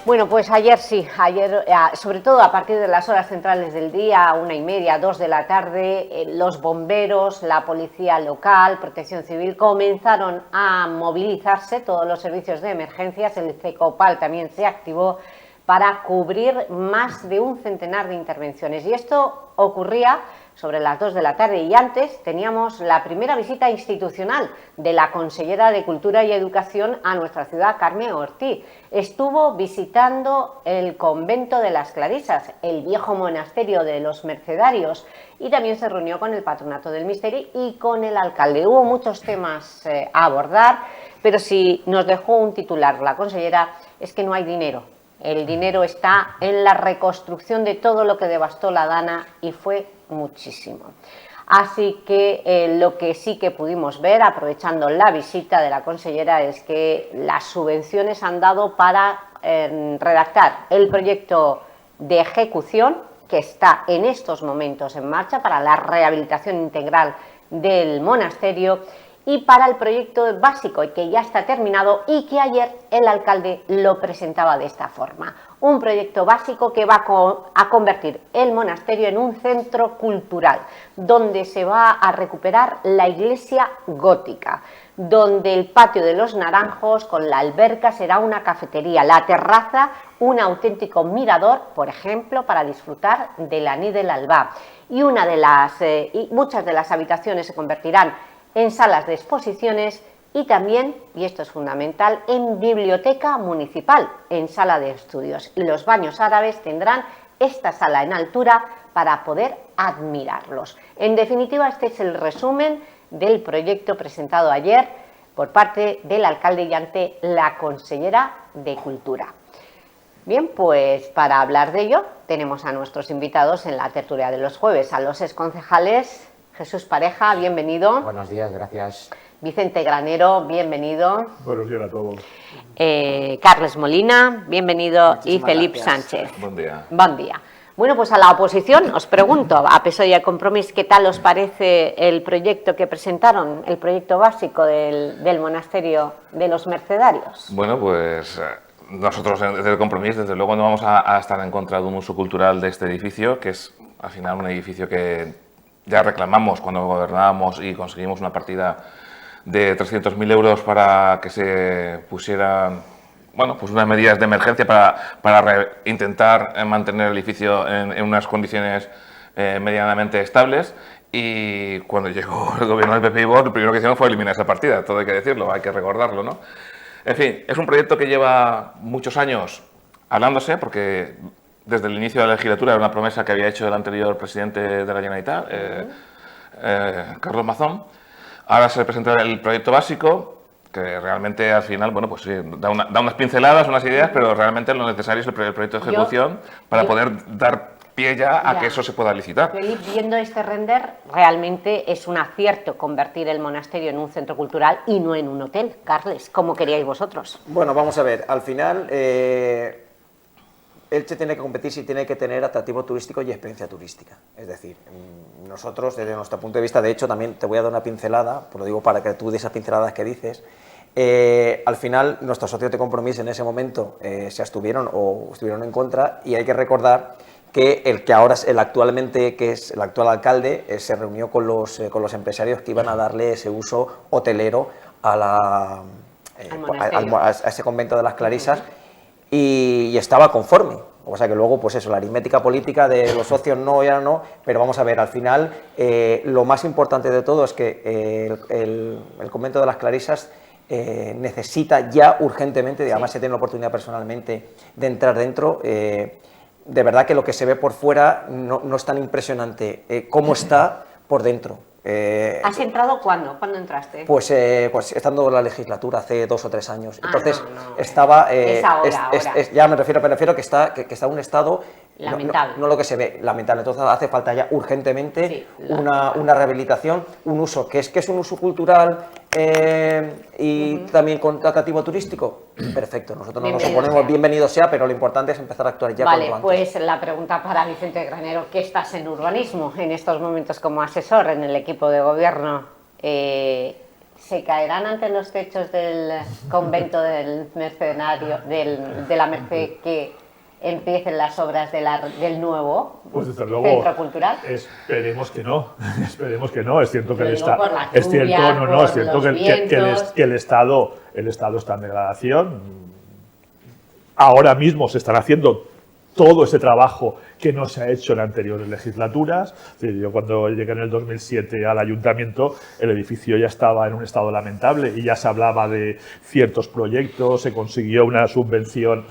Bueno, pues ayer sí, sobre todo a partir de las horas centrales del día, 1:30, 2 de la tarde, los bomberos, la policía local, Protección Civil, comenzaron a movilizarse, todos los servicios de emergencias, el CECOPAL también se activó para cubrir más de un centenar de intervenciones. Y esto ocurría sobre las 2 de la tarde y antes teníamos la primera visita institucional de la consellera de Cultura y Educación a nuestra ciudad, Carme Ortiz. Estuvo visitando el convento de las Clarisas, el viejo monasterio de los Mercedarios, y también se reunió con el patronato del Misteri y con el alcalde. Hubo muchos temas a abordar, pero si nos dejó un titular la consellera es que no hay dinero. El dinero está en la reconstrucción de todo lo que devastó la Dana y fue muchísimo. Así que lo que sí que pudimos ver, aprovechando la visita de la consellera, es que las subvenciones han dado para redactar el proyecto de ejecución que está en estos momentos en marcha para la rehabilitación integral del monasterio y para el proyecto básico que ya está terminado y que ayer el alcalde lo presentaba de esta forma. Un proyecto básico que va a convertir el monasterio en un centro cultural, donde se va a recuperar la iglesia gótica, donde el patio de los Naranjos con la alberca será una cafetería, la terraza un auténtico mirador, por ejemplo, para disfrutar del Aní del Albá. Y muchas de las habitaciones se convertirán en salas de exposiciones y también, y esto es fundamental, en biblioteca municipal, en sala de estudios. Y los baños árabes tendrán esta sala en altura para poder admirarlos. En definitiva, este es el resumen del proyecto presentado ayer por parte del alcalde y ante la consellera de Cultura. Bien, pues para hablar de ello tenemos a nuestros invitados en la tertulia de los jueves, a los exconcejales. Jesús Pareja, bienvenido. Buenos días, gracias. Vicente Granero, bienvenido. Buenos días a todos. Carles Molina, bienvenido. Muchísimas y Felipe gracias. Sánchez. Buen día. Buen día. Bueno, pues a la oposición os pregunto, a PSOE y a Compromís, ¿qué tal os parece el proyecto que presentaron, el proyecto básico del monasterio de los Mercedarios? Bueno, pues nosotros desde el Compromís, desde luego, no vamos a estar en contra de un uso cultural de este edificio, que es al final un edificio que ya reclamamos cuando gobernábamos y conseguimos una partida de 300.000 euros para que se pusieran, bueno, pues unas medidas de emergencia para intentar mantener el edificio en unas condiciones medianamente estables. Y cuando llegó el gobierno del PP y Vox, lo primero que hicieron fue eliminar esa partida, todo hay que decirlo, hay que recordarlo, ¿no? En fin, es un proyecto que lleva muchos años hablándose, porque desde el inicio de la legislatura era una promesa que había hecho el anterior presidente de la Generalitat, Carlos Mazón. Ahora se presenta el proyecto básico, que realmente al final, bueno, pues sí, da unas pinceladas, unas ideas, pero realmente lo necesario es el proyecto de ejecución para poder dar pie ya a que eso se pueda licitar. Felipe, viendo este render, realmente es un acierto convertir el monasterio en un centro cultural y no en un hotel. Carles, ¿cómo queríais vosotros? Bueno, vamos a ver, al final Elche tiene que competir si tiene que tener atractivo turístico y experiencia turística. Es decir, nosotros, desde nuestro punto de vista, de hecho, también te voy a dar una pincelada, pues lo digo para que tú de esas pinceladas que dices, al final nuestros socios de Compromís en ese momento se abstuvieron o estuvieron en contra, y hay que recordar que el que ahora es el actual alcalde se reunió con los empresarios que iban a darle ese uso hotelero a ese convento de las Clarisas, y estaba conforme. O sea que luego, pues eso, la aritmética política de los socios no, ya no, pero vamos a ver, al final lo más importante de todo es que el convento de las Clarisas necesita ya urgentemente, y además se tiene la oportunidad personalmente de entrar dentro. De verdad que lo que se ve por fuera no es tan impresionante como está por dentro. ¿Has entrado cuándo? ¿Cuándo entraste? Pues estando en la legislatura hace 2 o 3 años. Entonces estaba... es ahora. Ya me refiero que está en un estado lamentable. No lo que se ve, lamentable. Entonces hace falta ya urgentemente una rehabilitación, un uso que es un uso cultural y también con atractivo turístico. Perfecto, nosotros no nos oponemos, bienvenido sea, pero lo importante es empezar a actuar ya cuanto antes. Pues la pregunta para Vicente Granero, ¿qué estás en urbanismo en estos momentos como asesor en el equipo de gobierno? ¿Se caerán ante los techos del convento del Mercenario, de la Merced, que empiecen las obras del nuevo Pues desde luego, centro cultural? esperemos que no, esperemos que no. Es cierto que Lo el digo Estado, por la es cierto, lluvia, no, por es cierto los vientos. que el Estado está en degradación. Ahora mismo se están haciendo todo ese trabajo que no se ha hecho en anteriores legislaturas. Yo cuando llegué en el 2007 al ayuntamiento, el edificio ya estaba en un estado lamentable y ya se hablaba de ciertos proyectos, se consiguió una subvención,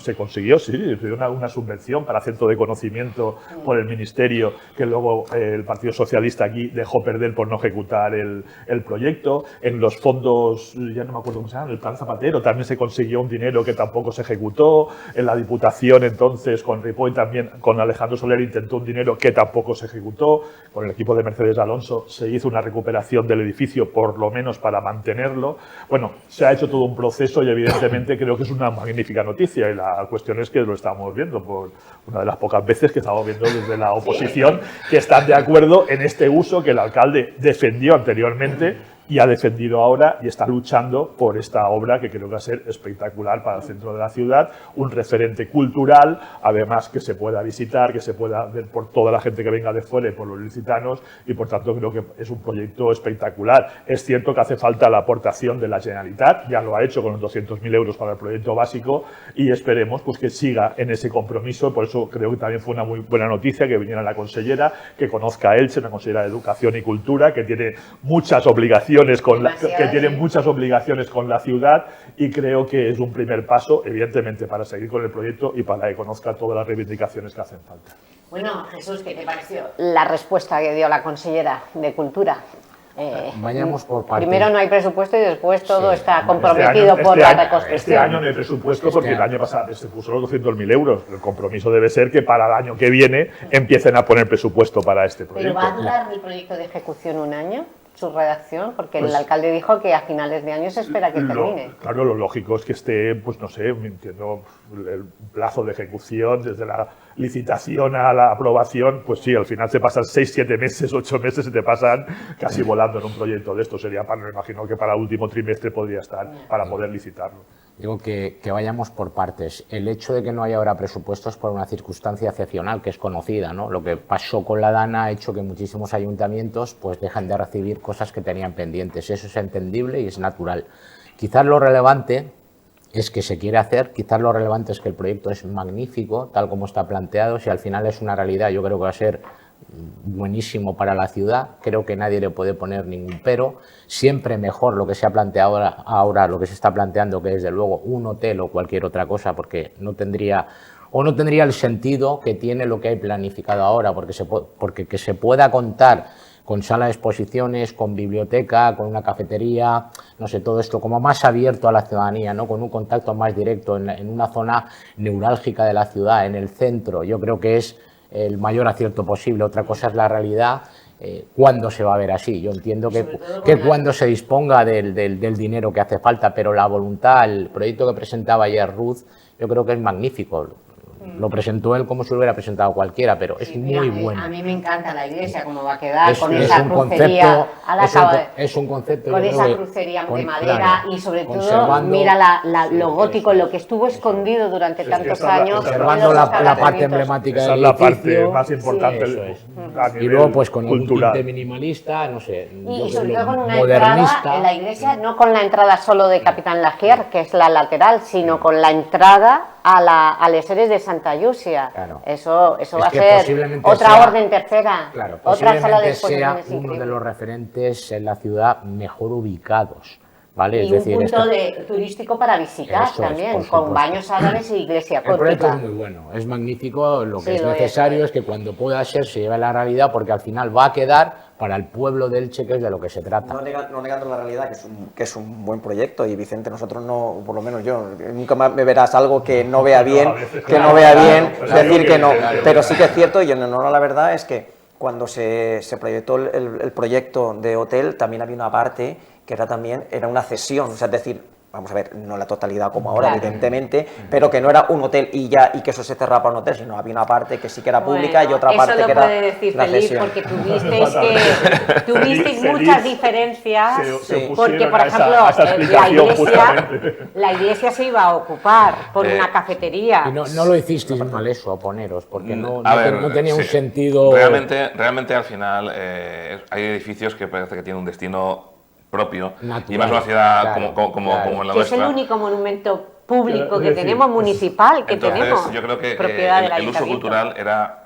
una subvención para centro de conocimiento por el ministerio, que luego el Partido Socialista aquí dejó perder por no ejecutar el proyecto. En los fondos, ya no me acuerdo cómo se llama, el Plan Zapatero, también se consiguió un dinero que tampoco se ejecutó. En la Diputación entonces, con Ripoll también, con Alejandro Soler intentó un dinero que tampoco se ejecutó. Con el equipo de Mercedes Alonso se hizo una recuperación del edificio, por lo menos para mantenerlo. Bueno, se ha hecho todo un proceso y evidentemente creo que es una magnífica noticia, y la cuestión es que lo estamos viendo por una de las pocas veces que estamos viendo desde la oposición que están de acuerdo en este uso que el alcalde defendió anteriormente y ha defendido ahora, y está luchando por esta obra que creo que va a ser espectacular para el centro de la ciudad, un referente cultural, además que se pueda visitar, que se pueda ver por toda la gente que venga de fuera y por los ilicitanos, y por tanto creo que es un proyecto espectacular. Es cierto que hace falta la aportación de la Generalitat, ya lo ha hecho con los 200.000 euros para el proyecto básico, y esperemos pues que siga en ese compromiso. Por eso creo que también fue una muy buena noticia que viniera la consellera, que conozca a Elche, una consellera de Educación y Cultura, que tiene muchas obligaciones muchas obligaciones con la ciudad, y creo que es un primer paso, evidentemente, para seguir con el proyecto y para que conozca todas las reivindicaciones que hacen falta. Bueno, Jesús, ¿qué te pareció la respuesta que dio la consellera de Cultura? Vayamos por partes. Primero no hay presupuesto y después todo Sí. está comprometido por la reconstrucción. Este año no hay presupuesto porque el año pasado se puso los 200.000 euros. El compromiso debe ser que para el año que viene empiecen a poner presupuesto para este proyecto. ¿Pero va a durar el proyecto de ejecución un año, su redacción? Porque Pues, el alcalde dijo que a finales de año se espera que termine. Claro, lo lógico es que esté, pues no sé, entiendo, el plazo de ejecución desde la licitación a la aprobación, pues sí, al final se pasan 6, 7 meses, 8 meses, se te pasan casi volando en un proyecto de esto. Sería, me imagino que para el último trimestre podría estar para poder licitarlo. Digo que vayamos por partes. El hecho de que no haya ahora presupuestos por una circunstancia excepcional que es conocida, ¿no? Lo que pasó con la DANA ha hecho que muchísimos ayuntamientos pues dejan de recibir cosas que tenían pendientes. Eso es entendible y es natural. Quizás lo relevante es que se quiere hacer, quizás lo relevante es que el proyecto es magnífico, tal como está planteado. Si al final es una realidad, yo creo que va a ser buenísimo para la ciudad, creo que nadie le puede poner ningún pero. Siempre mejor lo que se ha planteado ahora, lo que se está planteando, que desde luego un hotel o cualquier otra cosa, porque no tendría el sentido que tiene lo que hay planificado ahora, porque que se pueda contar con sala de exposiciones, con biblioteca, con una cafetería, no sé, todo esto como más abierto a la ciudadanía, ¿no? Con un contacto más directo en una zona neurálgica de la ciudad, en el centro. Yo creo que es el mayor acierto posible. Otra cosa es la realidad, cuándo se va a ver así. Yo entiendo que cuando se disponga del dinero que hace falta, pero la voluntad, el proyecto que presentaba ayer Ruth, yo creo que es magnífico. Lo presentó él como si lo hubiera presentado cualquiera, pero es muy bueno. A mí me encanta la iglesia, cómo va a quedar, con Es esa un crucería. es un concepto Con yo esa creo que crucería con- de madera, claro, y sobre todo, conservando- mira Sí, lo gótico, eso lo que estuvo escondido durante que tantos esa es la- años. conservando en los la parte establecimientos. emblemática Esa del es la parte edificio. más importante Sí, eso es. a Y nivel luego pues con un cultural. tinte minimalista, no sé, Y yo sobre creo, todo con una modernista. entrada en la iglesia, no con la entrada solo de Capitán Lagier, que es la lateral, sino con la entrada a les Eres de Santa Llúcia. Claro. Eso Es va a que ser posiblemente otra sea- orden tercera, Claro, otra sala de posiblemente sea exposiciones uno increíble. de los referentes en la ciudad mejor ubicados, ¿vale? Y Es un decir, punto turístico para visitar Eso es, también, por con supuesto. baños árabes y iglesia el proyecto cóptica. es muy bueno, es magnífico. Lo que Sí, es lo es, necesario lo es que cuando pueda ser se lleve a la realidad, porque al final va a quedar para el pueblo de Elche, que es de lo que se trata. No negando la realidad, que es un buen proyecto, y Vicente, nosotros no, por lo menos yo, nunca más me verás algo que no vea bien, a veces, que no claro, vea claro, bien, claro, decir que no. claro, Pero sí que es cierto, y en honor a la verdad, es que cuando se proyectó el proyecto de hotel, también había una parte que era una cesión, o sea, es decir, vamos a ver, no la totalidad como ahora, evidentemente, pero que no era un hotel y ya, y que eso se cerraba para un hotel, sino había una parte que sí que era pública y otra parte que era eso lo puede decir la Feliz, cesión. porque tuvisteis muchas diferencias, porque, por ejemplo, la iglesia se iba a ocupar por una cafetería. Y no lo hicisteis mal eso, oponeros, porque no tenía un sí. sentido... Realmente al final hay edificios que parece que tienen un destino propio, natural, y más una ciudad claro, como la que es el nuestra. único monumento público que tenemos, municipal que Entonces, tenemos. yo creo que propiedad del el uso ayuntamiento. cultural era...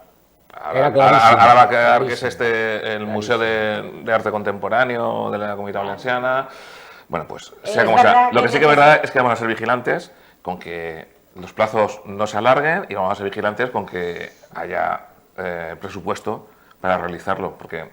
Era ahora va a quedar que es clarísimo. el Museo de Arte Contemporáneo de la Comunidad Valenciana. Bueno, pues sea Es como sea. verdad Lo que que sí que es verdad es que vamos a ser vigilantes con que los plazos no se alarguen, y vamos a ser vigilantes con que haya presupuesto para realizarlo, porque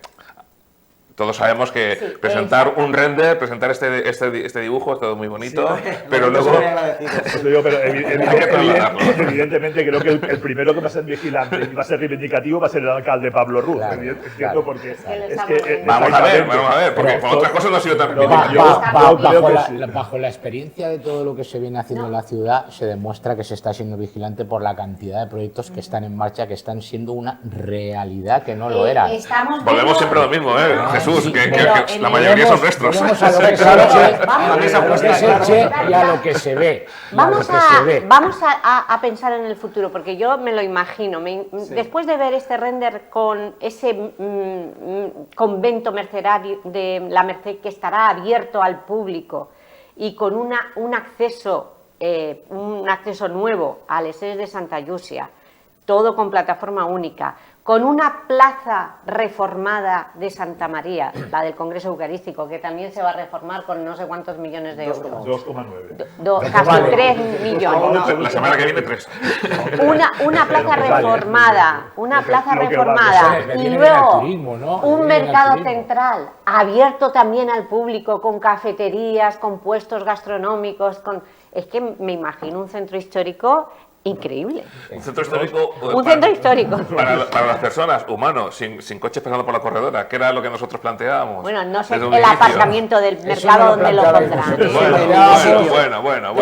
todos sabemos que Sí, presentar un render, presentar este dibujo es todo muy bonito, pero luego... Pues te digo, pero evidentemente creo que el primero que va a ser vigilante y va a ser reivindicativo va a ser el alcalde Pablo Ruz. Claro, Entiendo, claro. porque es que que Vamos a ver, porque Pero- con otras cosas no ha sido tan No, reivindicativo. creo que sí. Bajo la experiencia de todo lo que se viene haciendo en la ciudad, se demuestra que se está siendo vigilante por la cantidad de proyectos que están en marcha, que están siendo una realidad que no lo eran. Volvemos siempre a lo mismo, Jesús, sí, que pero la mayoría son nuestros. Volvemos a lo que es Claro, Elche, vamos. a lo que es Elche y a lo que se ve. Vamos a pensar en el futuro, porque yo me lo imagino. Después de ver este render con ese convento mercedario de la Merced que estará abierto al público y con un acceso nuevo al ESES de Santa Llúcia, todo con plataforma única, con una plaza reformada de Santa María, la del Congreso Eucarístico, que también se va a reformar con no sé cuántos millones de euros. 2,9. Casi 3 millones. La semana que viene 3. Una plaza reformada, Lo que vale. y Viene luego del turismo, ¿no? un Viene del mercado turismo. central abierto también al público, con cafeterías, con puestos gastronómicos, es que me imagino un centro histórico increíble. Un centro histórico. Un centro histórico. Para las personas, humanos, sin coches pasando por la corredora, que era lo que nosotros planteábamos. Bueno, no sé desde el un inicio. aparcamiento del Eso mercado no lo donde lo planteábamos pondrán. nosotros. Bueno.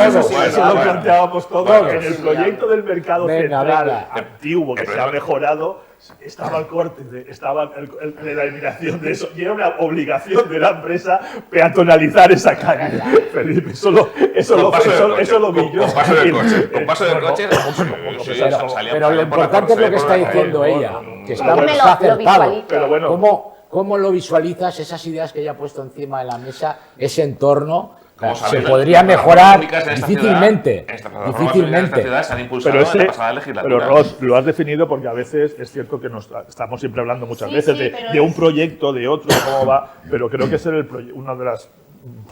Eso lo planteábamos todo. Todos. En el proyecto del mercado Venga, central venga. antiguo que se ha mejorado, estaba el corte, estaba la eliminación de eso, y era una obligación de la empresa peatonalizar esa calle. Felipe, eso lo vi yo. Con paso del coche. Con paso del coche. Pero lo importante es lo que está diciendo ella, que está Yo me lo acertado. visualizo. Pero bueno, ¿Cómo lo visualizas, esas ideas que ella ha puesto encima de la mesa, ese entorno? Como Se sabéis, podría las mejorar plataformas en esta difícilmente. ciudad, estas plataformas en esta ciudad se han impulsado pero, en la pasada legislatura. pero Ross, lo has definido porque a veces es cierto que estamos siempre hablando muchas Sí, veces sí, pero de un proyecto, de otro, cómo va, pero creo que esa es una de las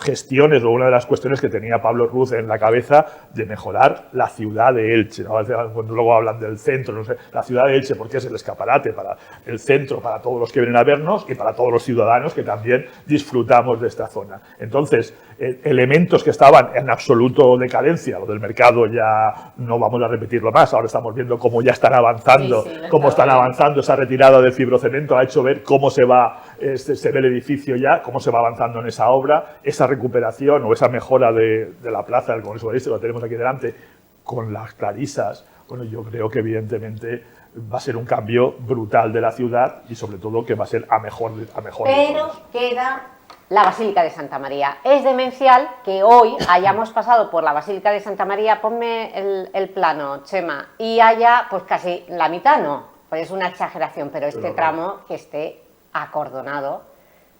gestiones o una de las cuestiones que tenía Pablo Ruz en la cabeza de mejorar la ciudad de Elche, ¿no? Cuando luego hablan del centro, no sé, la ciudad de Elche porque es el escaparate para el centro, para todos los que vienen a vernos y para todos los ciudadanos que también disfrutamos de esta zona. Entonces, elementos que estaban en absoluto decadencia, lo del mercado ya no vamos a repetirlo más, ahora estamos viendo cómo ya están avanzando, cómo están avanzando, esa retirada del fibrocemento ha hecho ver cómo se ve el edificio ya, cómo se va avanzando en esa obra, esa recuperación o esa mejora de la plaza del Congreso Eucarístico, lo tenemos aquí delante, con las clarisas. Bueno, yo creo que evidentemente va a ser un cambio brutal de la ciudad y sobre todo que va a ser a mejor. Pero queda la Basílica de Santa María. Es demencial que hoy hayamos pasado por la Basílica de Santa María, ponme el plano, Chema, y haya pues casi la mitad, no, pues es una exageración, pero este tramo que esté acordonado,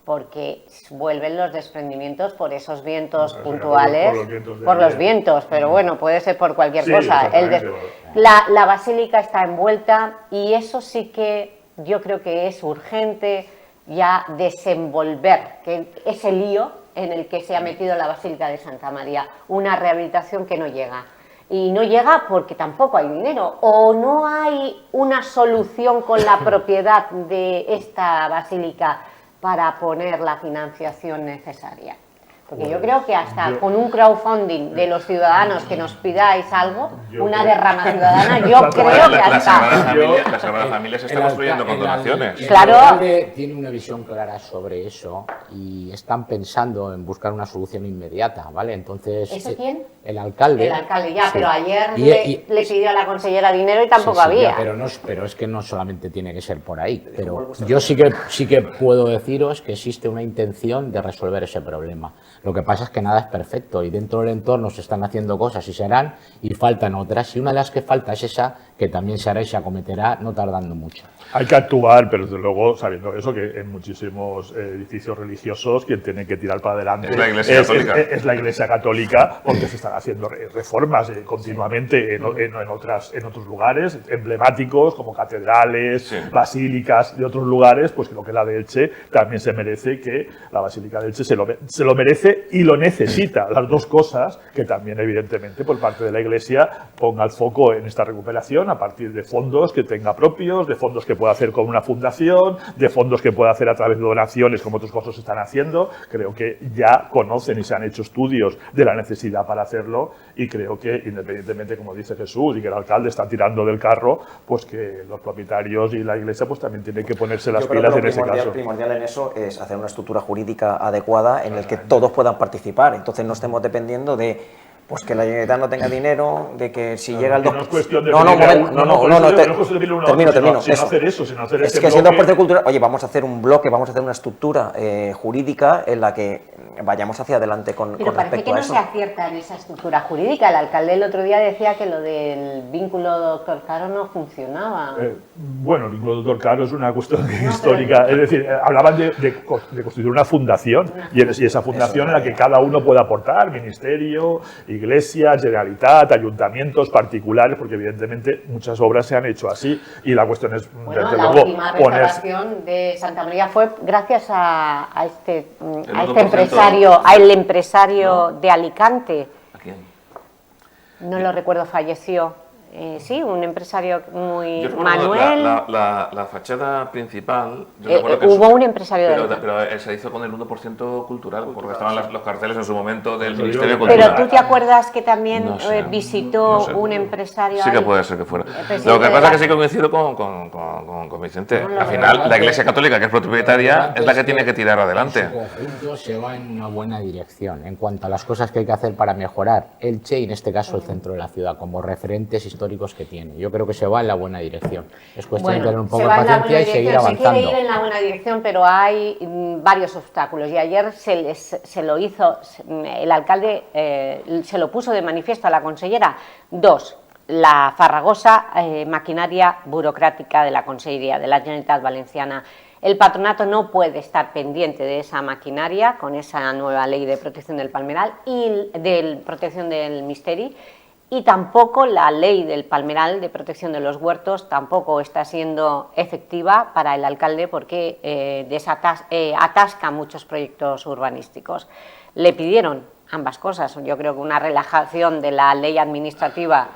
porque vuelven los desprendimientos por esos vientos puntuales, por los vientos, pero bueno, puede ser por cualquier cosa. La basílica está envuelta y eso sí que yo creo que es urgente ya desenvolver ese lío en el que se ha metido la Basílica de Santa María, una rehabilitación que no llega. Y no llega porque tampoco hay dinero o no hay una solución con la propiedad de esta basílica para poner la financiación necesaria. Porque yo creo que hasta con un crowdfunding de los ciudadanos que nos pidáis algo, una derrama ciudadana, yo creo que La hasta... Sagrada Familia se está construyendo con donaciones. Claro. El alcalde tiene una visión clara sobre eso y están pensando en buscar una solución inmediata, ¿vale? Entonces, ¿Eso quién? El alcalde. El alcalde, ya, sí. pero ayer Y- le pidió a la consellera dinero y tampoco Sí, sí, había. ya, pero es que no solamente tiene que ser por ahí. Pero yo sí que puedo deciros que existe una intención de resolver ese problema. Lo que pasa es que nada es perfecto y dentro del entorno se están haciendo cosas y se harán y faltan otras. Y una de las que falta es esa que también se hará y se acometerá no tardando mucho. Hay que actuar, pero desde luego sabiendo eso, que en muchísimos edificios religiosos quien tiene que tirar para adelante Es la Iglesia Católica. es la Iglesia Católica, porque se están haciendo reformas continuamente en otros lugares emblemáticos como catedrales, Sí. basílicas de otros lugares. Pues creo que la de Elche también se merece, que la Basílica de Elche se lo merece y lo necesita, las dos cosas, que también evidentemente por parte de la Iglesia ponga el foco en esta recuperación a partir de fondos que tenga propios, de fondos que pueda hacer con una fundación, de fondos que pueda hacer a través de donaciones como otros cosas se están haciendo. Creo que ya conocen y se han hecho estudios de la necesidad para hacerlo y creo que independientemente, como dice Jesús, y que el alcalde está tirando del carro, pues que los propietarios y la Iglesia pues también tienen que ponerse las Yo creo pilas que en lo ese caso. primordial en eso es hacer una estructura jurídica adecuada en el que todos puedan participar. Entonces no estemos dependiendo de pues que la Generalitat no tenga dinero, de que si llega el Que 2%... no es cuestión de No, no, pedirle a momento, uno, no, no es termino, cuestión de pedirle uno a otro, termino. sino hacer eso, sino hacer Es ese que siendo bloque. parte cultural, oye, vamos a hacer un bloque, vamos a hacer una estructura jurídica en la que vayamos hacia adelante con Pero parece respecto que a no eso. se acierta en esa estructura jurídica. El alcalde el otro día decía que lo del vínculo doctor Caro no funcionaba. Bueno, el vínculo doctor Caro es una cuestión histórica. Es decir, hablaban de constituir una fundación y esa fundación en la que cada uno puede aportar, ministerio, iglesia, Generalitat, ayuntamientos particulares, porque evidentemente muchas obras se han hecho así y la cuestión es, Bueno, desde la luego, última poner... restauración de Santa María fue gracias a este 1% empresario, al empresario de Alicante. ¿A quién? No lo recuerdo, falleció. Sí, un empresario muy... Yo recuerdo Manuel... la fachada principal. Yo recuerdo que hubo un empresario de Alicante. pero se hizo con el 1% cultural, porque estaban los carteles en su momento del Pero Ministerio de digo, Cultura. Pero tú te acuerdas que también No sé, visitó no sé. un empresario Sí que ahí? puede ser que fuera. presidente Lo que de pasa la- es que sí que coincido con Vicente. No lo Al final, recuerdo. la Iglesia Católica, que es propietaria, es la que tiene que tirar En adelante. su conjunto se va en una buena dirección en cuanto a las cosas que hay que hacer para mejorar Elche y en este caso el centro de la ciudad como referentes históricos que tiene. Yo creo que se va en la buena dirección. Es cuestión de tener un poco se de va en la paciencia buena y seguir dirección, se avanzando. quiere ir en la buena dirección, pero hay varios obstáculos y ayer se lo hizo, el alcalde se lo puso de manifiesto a la consellera. Dos, la farragosa maquinaria burocrática de la Consellería de la Generalitat Valenciana. El patronato no puede estar pendiente de esa maquinaria con esa nueva ley de protección del palmeral y de protección del misteri. Y tampoco la ley del palmeral de protección de los huertos tampoco está siendo efectiva para el alcalde porque atasca muchos proyectos urbanísticos. Le pidieron ambas cosas, yo creo que una relajación de la ley administrativa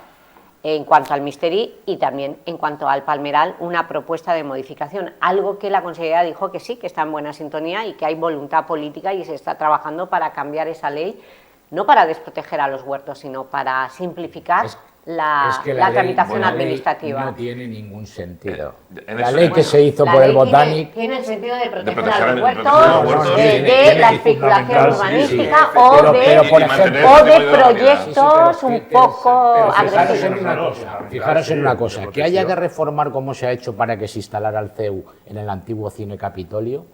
en cuanto al misteri y también en cuanto al palmeral una propuesta de modificación, algo que la Consellería dijo que sí, que está en buena sintonía y que hay voluntad política y se está trabajando para cambiar esa ley, no para desproteger a los huertos, sino para simplificar la ley- tramitación la ley administrativa. no tiene ningún sentido. En La eso- ley que se hizo La por el ley Botanic... tiene el sentido de proteger proteger a a los los huertos, huertos, de la especulación fundamental, urbanística sí, o pero, de, por y ejemplo, o de mantener el tipo de proyectos Sí, un pero poco fijaros agresivos. en una cosa, fijaros en una cosa, que haya que reformar como se ha hecho para que se instalara el CEU en el antiguo Cine Capitolio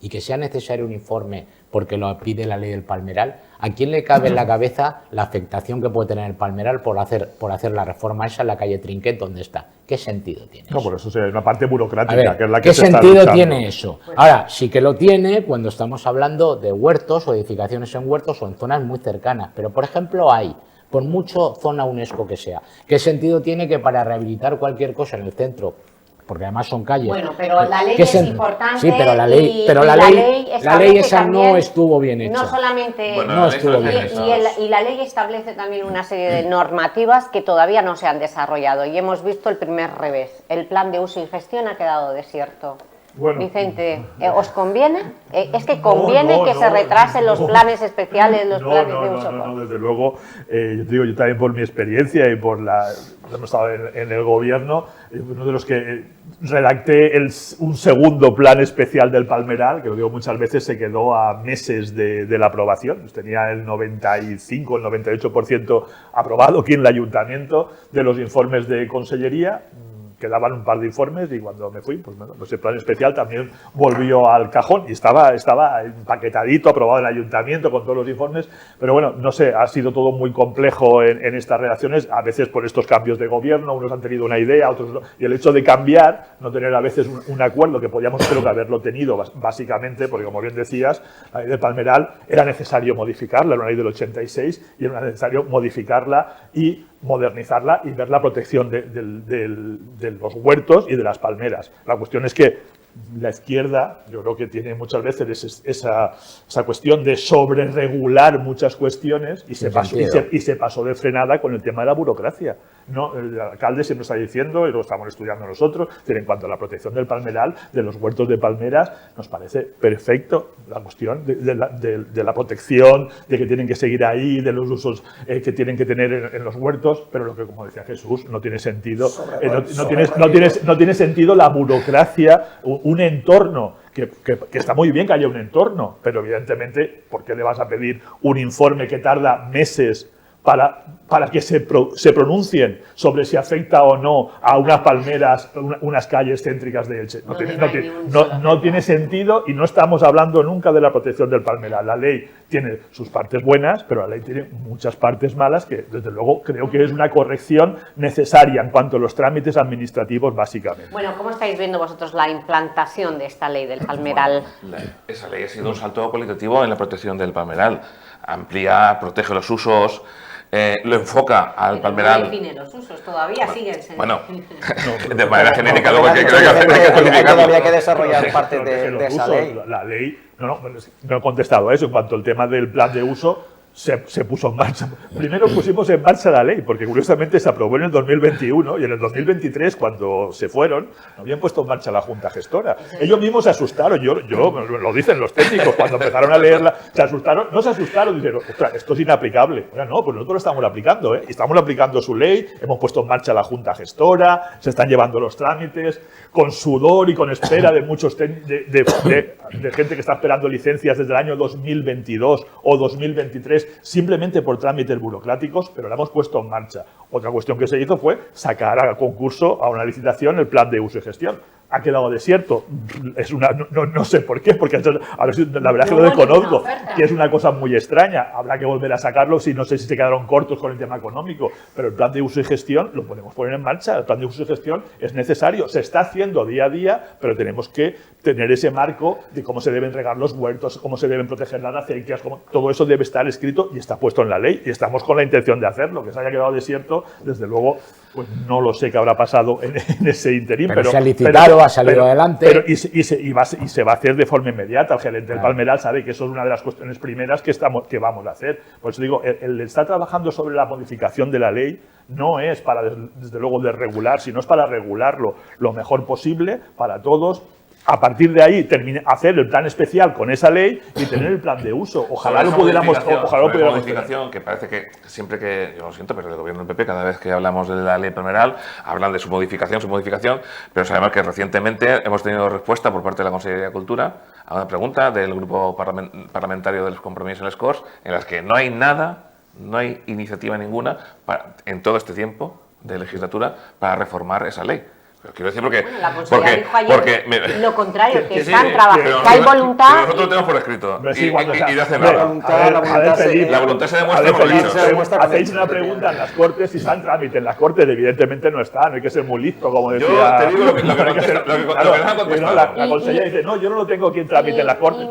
y que sea necesario un informe porque lo pide la ley del palmeral, ¿a quién le cabe en la cabeza la afectación que puede tener el palmeral por hacer la reforma esa en la calle Trinquet donde está? ¿Qué sentido tiene No, eso? por eso es una parte A burocrática, ver, que es la que ¿qué se está sentido luchando. tiene eso? Ahora, sí que lo tiene cuando estamos hablando de huertos o edificaciones en huertos o en zonas muy cercanas, pero por ejemplo hay, por mucho zona UNESCO que sea, ¿qué sentido tiene que para rehabilitar cualquier cosa en el centro? Porque además son calles. Bueno, pero la ley ¿Qué es importante. Sí, pero la ley, y la ley establece esa también, no estuvo bien hecha. No solamente. Bueno, No la ley estuvo está bien bien hecha. Y la ley establece también una serie de normativas que todavía no se han desarrollado y hemos visto el primer revés. El plan de uso y gestión ha quedado desierto. Bueno. Vicente, ¿os conviene? ¿Es que conviene que se retrasen los planes especiales, los planes de uso? No, desde luego. Yo te digo, yo también por mi experiencia y por hemos estado en el gobierno, uno de los que redacté un segundo plan especial del Palmeral, que lo digo muchas veces, se quedó a meses de la aprobación. Tenía el 95, el 98% aprobado aquí en el ayuntamiento de los informes de consellería. Quedaban un par de informes y cuando me fui, pues el plan especial también volvió al cajón y estaba empaquetadito, aprobado en el ayuntamiento con todos los informes, pero bueno, no sé, ha sido todo muy complejo en estas relaciones, a veces por estos cambios de gobierno, unos han tenido una idea, otros no, y el hecho de cambiar, no tener a veces un acuerdo que podíamos creo que haberlo tenido básicamente, porque como bien decías, la ley del Palmeral era necesario modificarla, era una ley del 86 y era necesario modificarla y modernizarla y ver la protección de los huertos y de las palmeras. La cuestión es que la izquierda, yo creo que tiene muchas veces esa cuestión de sobreregular muchas cuestiones y se pasó de frenada con el tema de la burocracia. No, el alcalde siempre está diciendo, y lo estamos estudiando nosotros, que en cuanto a la protección del palmeral, de los huertos de palmeras, nos parece perfecto la cuestión de la protección, de que tienen que seguir ahí, de los usos que tienen que tener en los huertos, pero lo que, como decía Jesús, no tiene sentido, no tiene sentido la burocracia, un entorno que está muy bien que haya un entorno, pero evidentemente, ¿por qué le vas a pedir un informe que tarda meses para que se pronuncien sobre si afecta o no a unas palmeras, unas calles céntricas de Elche? No tiene sentido y no estamos hablando nunca de la protección del palmeral. La ley tiene sus partes buenas, pero la ley tiene muchas partes malas que, desde luego, creo que es una corrección necesaria en cuanto a los trámites administrativos, básicamente. Bueno, ¿cómo estáis viendo vosotros la implantación de esta ley del palmeral? Bueno, esa ley ha sido un salto cualitativo en la protección del palmeral. Amplía, protege los usos, lo enfoca al palmeral. No define los usos, todavía siguen siendo. Bueno, de manera genérica, luego hay que todavía que desarrollar parte de esa ley. La ley, no he contestado a eso. En cuanto al tema del plan de uso, se puso en marcha. Primero pusimos en marcha la ley, porque curiosamente se aprobó en el 2021 y en el 2023, cuando se fueron, no habían puesto en marcha la Junta Gestora. Ellos mismos se asustaron, lo dicen los técnicos, cuando empezaron a leerla, se asustaron, dijeron, ostras, esto es inaplicable. Pues nosotros lo estamos aplicando, y estamos aplicando su ley, hemos puesto en marcha la Junta Gestora, se están llevando los trámites, con sudor y con espera de muchos de gente que está esperando licencias desde el año 2022 o 2023, simplemente por trámites burocráticos, pero la hemos puesto en marcha. Otra cuestión que se hizo fue sacar a concurso, a una licitación, el plan de uso y gestión. Ha quedado desierto. No sé por qué, porque a ver si la verdad es que lo desconozco, que es una cosa muy extraña. Habrá que volver a sacarlo, no sé si se quedaron cortos con el tema económico, pero el plan de uso y gestión lo podemos poner en marcha. El plan de uso y gestión es necesario, se está haciendo día a día, pero tenemos que tener ese marco de cómo se deben regar los huertos, cómo se deben proteger las acequias, todo eso debe estar escrito y está puesto en la ley y estamos con la intención de hacerlo. Que se haya quedado desierto, desde luego, pues no lo sé qué habrá pasado en ese interín, pero se ha licitado, ha salido adelante. Y se va a hacer de forma inmediata. El gerente del Palmeral sabe que eso es una de las cuestiones primeras que vamos a hacer. Por eso digo, el estar trabajando sobre la modificación de la ley no es para, desde luego, desregular, sino es para regularlo lo mejor posible para todos. A partir de ahí, hacer el plan especial con esa ley y tener el plan de uso. Ojalá lo pudiéramos modificación, que parece que siempre que, yo lo siento, pero el gobierno del PP, cada vez que hablamos de la ley Palmeral, hablan de su modificación, pero sabemos que recientemente hemos tenido respuesta por parte de la Consellería de Cultura a una pregunta del grupo parlamentario de los compromisos en les Corts, en las que no hay nada, no hay iniciativa ninguna en todo este tiempo de legislatura para reformar esa ley. Pero quiero decir la consejera dijo ayer lo contrario, que están trabajando, que hay voluntad. Pero nosotros lo tenemos por escrito y de hace nada. La voluntad se demuestra. Hacéis una pregunta en las Cortes y está en trámite. En las Cortes evidentemente no está, no hay que ser muy listo, como decía. Yo te digo lo que nos han contestado. La consejera dice, no, yo no lo tengo aquí en trámite en las Cortes. Y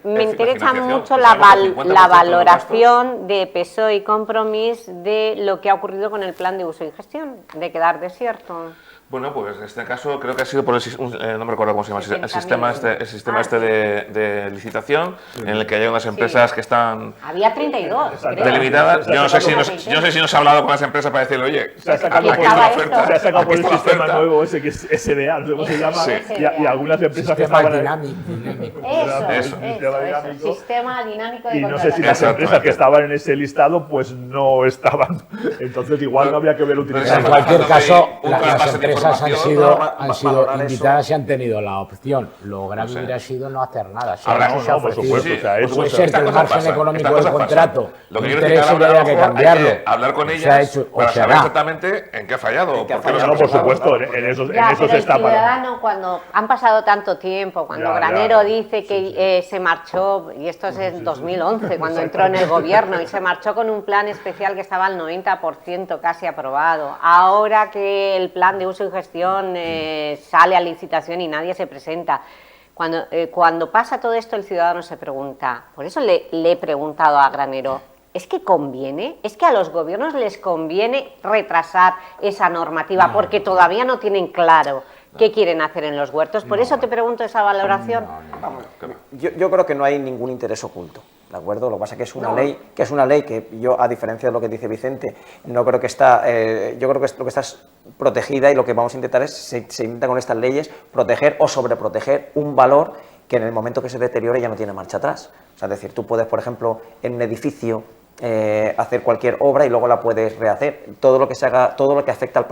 me interesa mucho la valoración de PSOE y Compromís de lo que ha ocurrido con el plan de uso y gestión, de quedar desierto. Bueno, pues en este caso creo que ha sido por no me recuerdo cómo se llama, el sistema 70.000. de licitación, en el que hay unas empresas que están Había 32, creo. delimitadas. Yo no sé si nos ha hablado con las empresas para decirle, oye, Se ha sacado aquí está la oferta. Se ha sacado por el aquí está la sistema oferta. nuevo ese que es SDA, no sé cómo se llama, Sí. y algunas empresas que Sistema estaban dinámico. Eso, Sistema dinámico. sistema dinámico de y no sé si contratación. las empresas Exactamente. que estaban en ese listado pues no estaban. Entonces igual no había que ver En utilizar. cualquier caso, un las base de empresas han información, sido valorar invitadas y han tenido la opción. Lo grave No sé. hubiera sido no hacer nada. Si Habrá- algo no, se ha no, por ofrecido. supuesto, o sea, eso- Puede Estas ser que el cosas margen pasan, económico estas del cosas contrato pasan. Lo que quiero decir interese es que que a haya lo que mejor cambiarlo. hay que hablar con Se ha ellas hecho, o para se saber hará. exactamente en qué ha fallado. En qué ha por qué fallado. los No, por resultados, supuesto, ¿no? en eso Ya, pero se el está para. ciudadano, cuando han pasado tanto tiempo, cuando Ya, Granero ya. dice que se marchó, y esto es en 2011, cuando entró en el gobierno, y se marchó con un plan especial que estaba al 90% casi aprobado. Ahora que el plan de uso y gestión sale a licitación y nadie se presenta. Cuando pasa todo esto, el ciudadano se pregunta, por eso le he preguntado a Granero, ¿es que conviene? ¿Es que a los gobiernos les conviene retrasar esa normativa porque todavía no tienen claro qué quieren hacer en los huertos? Por eso te pregunto esa valoración. Yo creo que no hay ningún interés oculto, ¿de acuerdo? Lo que pasa es que es una ley que yo, a diferencia de lo que dice Vicente, no creo que está, yo creo que lo que está es protegida, y lo que vamos a intentar es, se intenta con estas leyes, proteger o sobreproteger un valor que en el momento que se deteriore ya no tiene marcha atrás. O sea, es decir, tú puedes, por ejemplo, en un edificio hacer cualquier obra y luego la puedes rehacer. Todo lo que se haga, todo lo que afecta al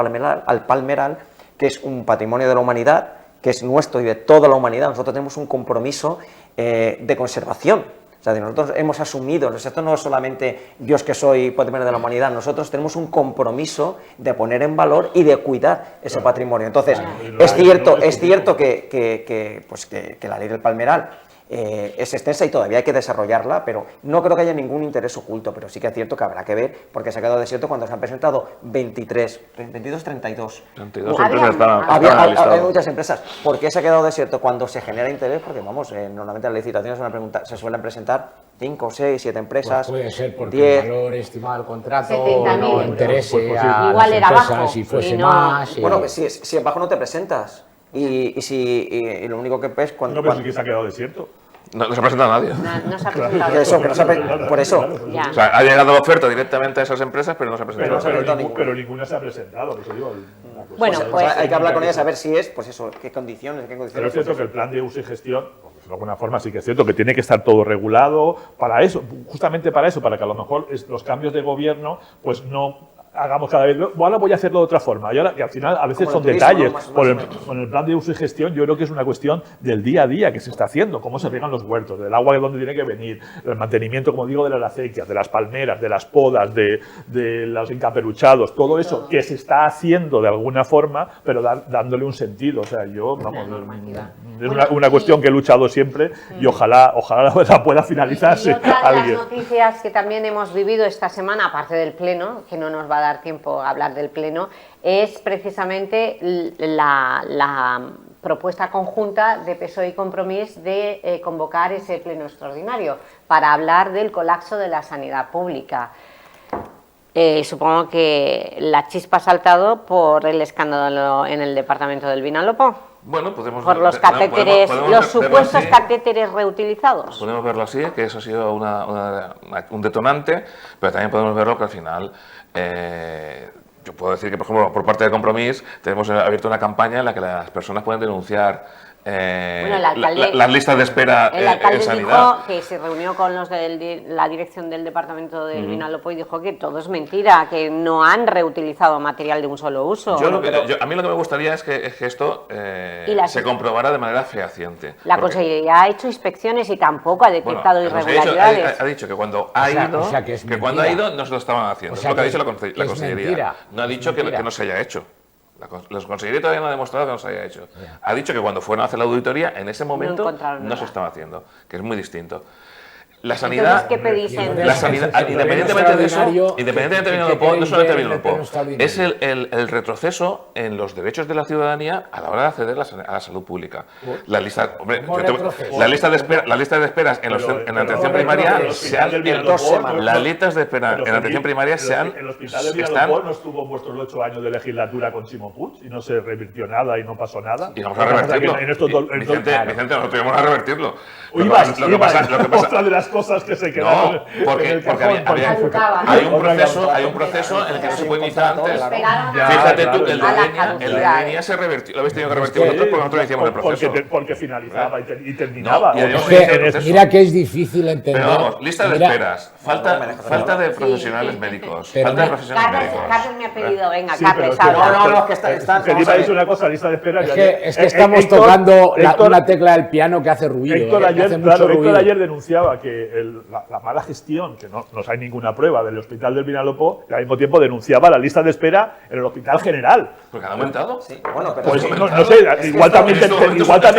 palmeral, que es un patrimonio de la humanidad, que es nuestro y de toda la humanidad. Nosotros tenemos un compromiso de conservación. O sea, nosotros hemos asumido, esto no es solamente yo es que soy patrimonio de la humanidad, nosotros tenemos un compromiso de poner en valor y de cuidar ese patrimonio. Entonces, es cierto que la ley del palmeral es extensa y todavía hay que desarrollarla, pero no creo que haya ningún interés oculto, pero sí que es cierto que habrá que ver, porque se ha quedado desierto cuando se han presentado 22, 32. 32 Había- empresas están había- en el Hay listado. muchas empresas. ¿Por qué se ha quedado desierto? Cuando se genera interés, porque vamos, normalmente las licitaciones se suelen presentar 5, 6, 7 empresas, Pues puede ser porque 10. el valor estimado del contrato 70.000. no interese Pues a igual las era empresas, bajo, si fuese y no- más. Bueno, pues si abajo no te presentas. Y lo único que ves cuando... No pensé que se ha quedado desierto. No se presenta a nadie. No se ha presentado. que no se por eso. Ya. O sea, ha llegado la oferta directamente a esas empresas, pero no se ha presentado. presentado Ninguna se ha presentado, por eso digo. Bueno, O pues sea, hay que hablar con ellas a ver si es, pues eso, qué condiciones. Pero es cierto que el plan de uso y gestión, pues, de alguna forma sí que es cierto que tiene que estar todo regulado para eso, justamente para eso, para que a lo mejor los cambios de gobierno pues no hagamos cada vez, ahora voy a hacerlo de otra forma, y ahora que al final a veces Como son el turismo, detalles. ¿no? Más Con o el, menos. con el plan de uso y gestión yo creo que es una cuestión del día a día que se está haciendo, cómo se riegan los huertos, del agua de dónde tiene que venir, el mantenimiento, como digo, de las acequias, de las palmeras, de las podas, de los encaperuchados, todo eso que se está haciendo de alguna forma, pero dándole un sentido. O sea, yo, vamos, normativa. es una cuestión que he luchado siempre y ojalá la pueda finalizarse Y otra de las alguien. noticias que también hemos vivido esta semana, aparte del Pleno, que no nos va a dar tiempo a hablar del Pleno, es precisamente la propuesta conjunta de PSOE y Compromís de convocar ese Pleno extraordinario para hablar del colapso de la sanidad pública. Supongo que la chispa ha saltado por el escándalo en el departamento del Vinalopó, Bueno, podemos por los no, catéteres, podemos los verlo supuestos así. catéteres reutilizados. Podemos verlo así, que eso ha sido un detonante, pero también podemos verlo que al final, yo puedo decir que, por ejemplo, por parte de Compromís, tenemos abierto una campaña en la que las personas pueden denunciar Bueno, el alcalde- las listas de espera El en alcalde sanidad. dijo que se reunió con los de la dirección del departamento del Vinalopó y dijo que todo es mentira, que no han reutilizado material de un solo uso. A mí lo que me gustaría es que esto Y la- se comprobara de manera fehaciente. La Porque- Consejería ha hecho inspecciones y tampoco ha bueno, detectado la Consejería irregularidades. ha dicho que cuando ha ido, o sea, que es cuando ha mentira. ido no se lo estaban haciendo. O sea, es lo que ha que dicho la es Consellería. mentira. No ha Es dicho que mentira. no se haya hecho. La Consellería todavía no ha demostrado que no se haya hecho. Ha dicho que cuando fueron a hacer la auditoría, en ese momento encontraron no se nada. estaba haciendo, que es muy distinto. La sanidad, Entonces, ¿qué pedís en- la sanidad, independientemente de eso, independientemente de no solo el término es el retroceso en los derechos de la ciudadanía a la hora de acceder a la salud pública. La lista, hombre, la lista de esperas en la atención primaria se han las listas de espera en la atención primaria se han el hospital de Vinalopó no estuvo en vuestros 8 años de legislatura con Chimo Puig y no se revirtió nada y no pasó nada. Y vamos a revertirlo. Vicente, nosotros íbamos a revertirlo. Lo que pasa, otra de las cosas que se quedaron porque en el cajón, hay un proceso en el que no se puede iniciar antes. Fíjate tú que el de línea se revertió. Lo habéis tenido que revertir vosotros porque nosotros iniciamos el proceso. Porque finalizaba y terminaba. Mira que es difícil entender. Pero vamos, lista de esperas, falta de profesionales médicos. Falta de profesionales médicos. Carles me ha pedido, venga, Sí, Carles, pero- habla. No, que está. Que iba a decir una cosa, lista de espera. Es que estamos tocando una tecla del piano que hace ruido. Héctor que hace ayer, mucho ruido. Héctor ayer denunciaba que la mala gestión, que no hay ninguna prueba del hospital del Vinalopó, y al mismo tiempo denunciaba la lista de espera en el hospital general. ¿Porque han aumentado? Sí, bueno, pero Pues es que- no sé, igual también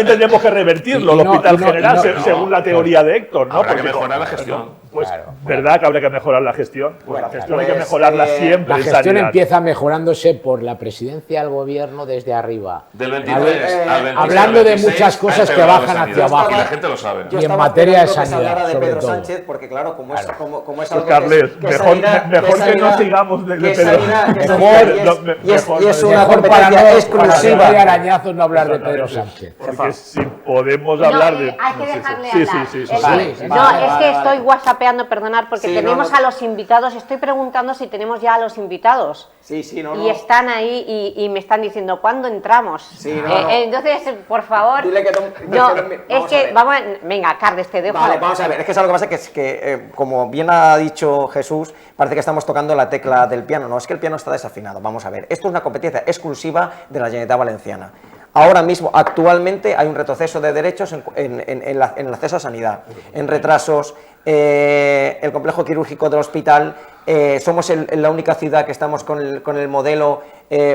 tendremos que revertirlo, el hospital general, según la teoría de Héctor, ¿no? Habrá que Porque mejorar la gestión. Pues, Claro. ¿verdad que habría que mejorar la gestión? Pues la gestión hay que pues, mejorarla siempre La en gestión sanidad. empieza mejorándose por la presidencia del gobierno desde arriba. Del 23 al 26, hablando de 26, muchas cosas hay que empeorado bajan la hacia sanidad. abajo. Y la gente lo sabe. Yo Y en estaba materia de esperando que se sanidad, hablara de sobre Pedro todo. Sánchez, porque claro, como es Pues algo Carles, que mejor que sanidad- no sigamos de que Pedro. sanidad- que Mejor, sanidad no, y es mejor, una Mejor para competencia no exclusiva. de arañazos no hablar de Pedro Sánchez. Porque si podemos No, hablar de... hay que dejarle sí, hablar. sí. Vale, No, vale, es que estoy whatsappeando, perdonar, porque Sí, tenemos no. a los invitados, estoy preguntando si tenemos ya a los invitados. Sí, no, Y están ahí y me están diciendo, ¿cuándo entramos? Sí, no. Entonces, por favor... Dile que No, vamos es a que, ver. vamos, venga, Carles, te dejo. Vale, vamos a ver, es que es algo que pasa que como bien ha dicho Jesús, parece que estamos tocando la tecla del piano. No, es que el piano está desafinado. Vamos a ver, esto es una competencia exclusiva de la Generalitat Valenciana. Ahora mismo, actualmente, hay un retroceso de derechos en el acceso a sanidad, en retrasos. El complejo quirúrgico del hospital, somos la única ciudad que estamos con el modelo,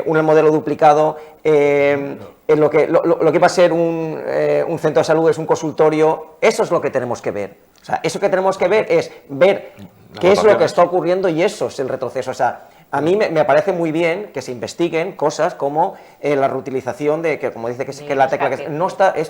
un modelo duplicado. En lo que va a ser un centro de salud es un consultorio. Eso es lo que tenemos que ver. O sea, eso que tenemos que ver es ver qué es lo que está ocurriendo y eso es el retroceso. O sea, a mí me parece muy bien que se investiguen cosas como la reutilización de, que como dice que la tecla...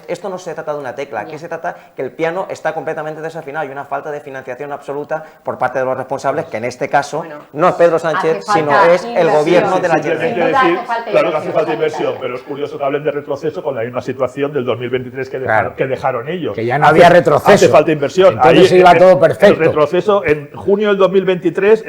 esto no se trata de una tecla, aquí se trata que el piano está completamente desafinado y una falta de financiación absoluta por parte de los responsables, que en este caso no es Pedro Sánchez, sino es el gobierno de la Simplemente Generalitat. decir, claro que hace falta inversión, pero es curioso que hablen de retroceso con la misma situación del 2023 que dejaron ellos. Que ya no había retroceso. Hace falta inversión. Entonces iba todo perfecto. El retroceso, en junio del 2023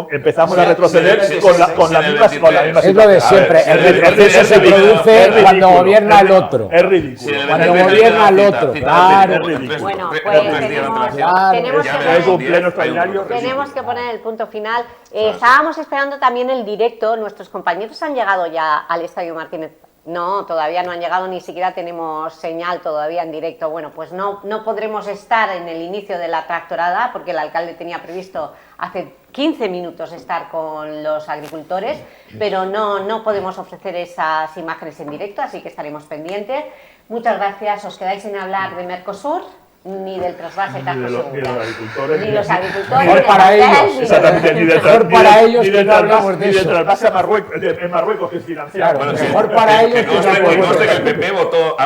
empezamos a retroceder sí, con la misma situación. Es lo de siempre. El retroceso se produce cuando gobierna el otro. Es ridículo. Cuando gobierna el otro, claro. Bueno, pues tenemos Es un pleno extraordinario. Tenemos que poner el punto final. Estábamos esperando también el directo. Nuestros compañeros han llegado ya al Estadio Martínez. No, todavía no han llegado, ni siquiera tenemos señal todavía en directo. Bueno, pues no podremos estar en el inicio de la tractorada porque el alcalde tenía previsto hace 15 minutos estar con los agricultores, pero no podemos ofrecer esas imágenes en directo, así que estaremos pendientes. Muchas gracias. ¿Os quedáis sin hablar de Mercosur? Ni del trasvase Tajo Segura. Ni de los agricultores. Ni los agricultores. Mejor para ellos. Exactamente, Mejor para ellos que no hablamos de ni del eso. trasvase a Marruecos, que es financiado. Claro, mejor para ellos que no conste que el PP votó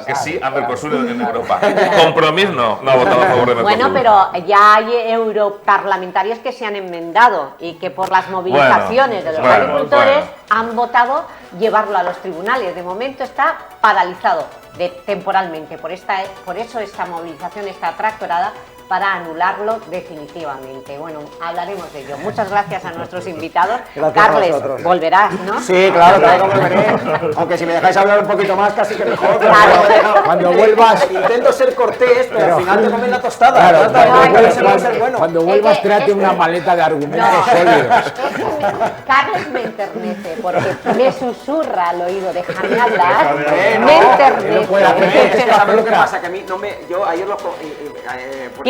que sí a Mercosur en Europa. Compromís no ha votado a favor de Mercosur. Bueno, pero ya hay europarlamentarios que se han enmendado y que por las movilizaciones de los agricultores han votado llevarlo a los tribunales. De momento está paralizado temporalmente. Por eso esta movilización está tractorada para anularlo definitivamente. Bueno, hablaremos de ello. Muchas gracias a nuestros invitados. Gracias a Carles, vosotros. volverás, ¿no? Sí, claro que volveré. Aunque si me dejáis hablar un poquito más, casi que mejor. Cuando vuelvas- Intento ser cortés, pero al final te comen la tostada. Claro, Bueno. cuando vuelvas, tráete una maleta de argumentos sólidos. Carles me enternece porque me susurra al oído, déjame hablar, no, me enternece. no puede hacer. Es que ¿sabes lo que pasa? Que a mí no me... Yo ayer lo...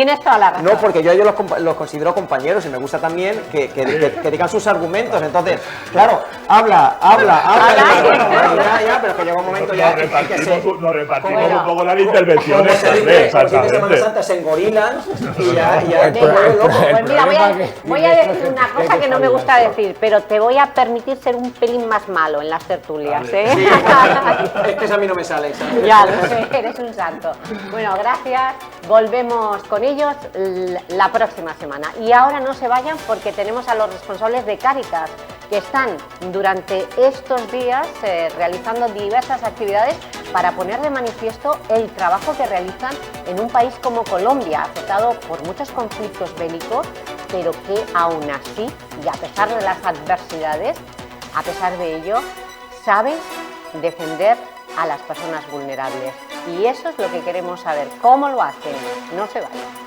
Tienes toda la razón. No, porque yo a ellos los considero compañeros y me gusta también que digan sus argumentos. Entonces, claro, habla. Ya, pero que llega un momento ya Nos repartimos Bueno. un poco las intervenciones. como se dice, Andrés, el fin de Semana exactamente. Santa se engorilan y ya El te vuelven loco. Pues mira, problema voy que a tienes decir es una que cosa hay que no me gusta espabilarse. decir, pero te voy a permitir ser un pelín más malo en las tertulias, ¿eh? Sí, es que eso a mí no me sale. ¿sabes? Ya lo sé, eres un santo. Bueno, gracias. Volvemos con ellos la próxima semana. Y ahora no se vayan porque tenemos a los responsables de Cáritas que están durante estos días realizando diversas actividades para poner de manifiesto el trabajo que realizan en un país como Colombia, afectado por muchos conflictos bélicos, pero que aún así, y a pesar de las adversidades, a pesar de ello, saben defender a las personas vulnerables. Y eso es lo que queremos saber. ¿Cómo lo hacen? No se vayan.